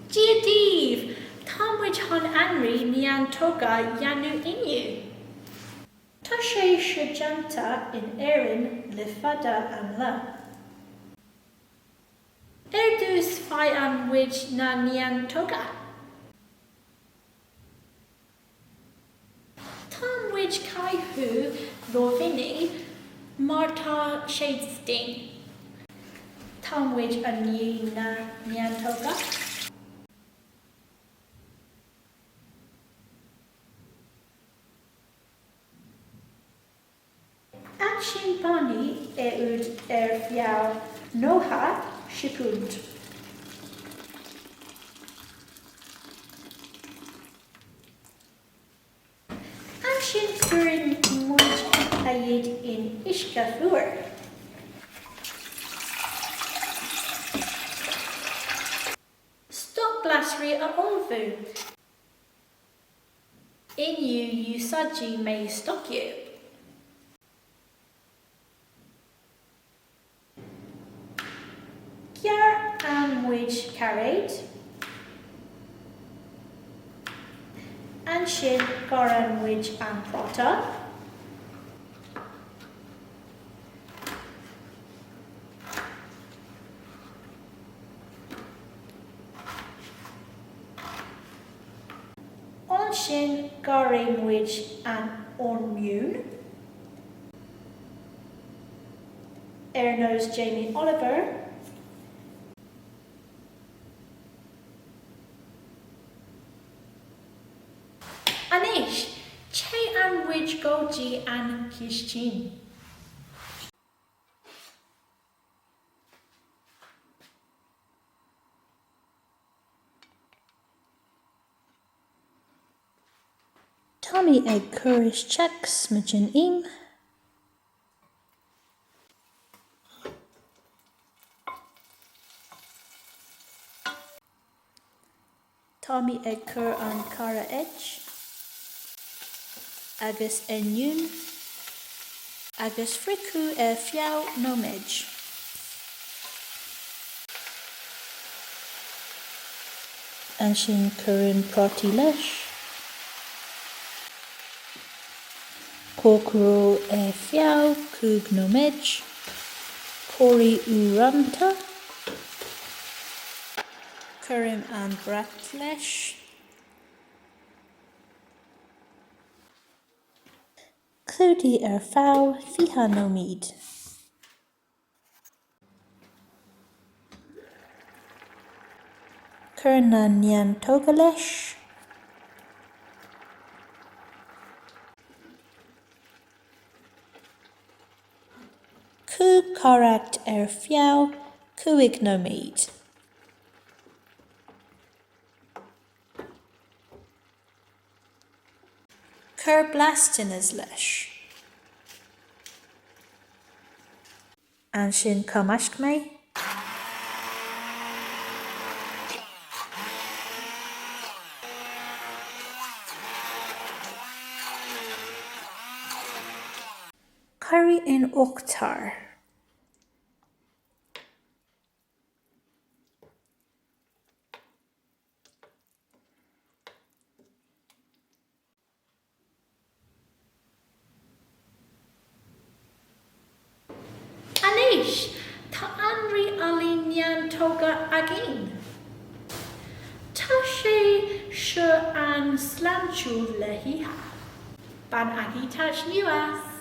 Giadydd, tam which hon anri nian toga yanu inu. Tashe shajanta in erin lifada an la. Erdus fi an which na nian toga. Tam which kai hu lovini Marta Shadesting. Tam which a new na nian toga. Action bani eud fiau noha shipund. Action during much ayid in Ishkafur. Stop glassry a olvu. In you saji may stock you. Gyar and which carried. And shin goran which and prota. On shin gorim which and autoimmune. Ernos Jamie Oliver. Anish, che and which goji and kishchin. Tommy egg courage checks smidgen im. Tommy egg cur on cara edge. Agus enyun. Agus friku fiau nomej. Anshin currin proti lesh. Kokro fiau kug nomej. Kori uranta. Currim and bratlesh. Cludi fau fiha nomid. Curna nian togalesh. Ku correct fiau kuig nomid. Cur blastin as lesh. Anshin kamashkme. Curry in Oktar. Anish, ta anri alinian toga agin. Tashe shu an slanchu lehiha. Ban agitach nuas.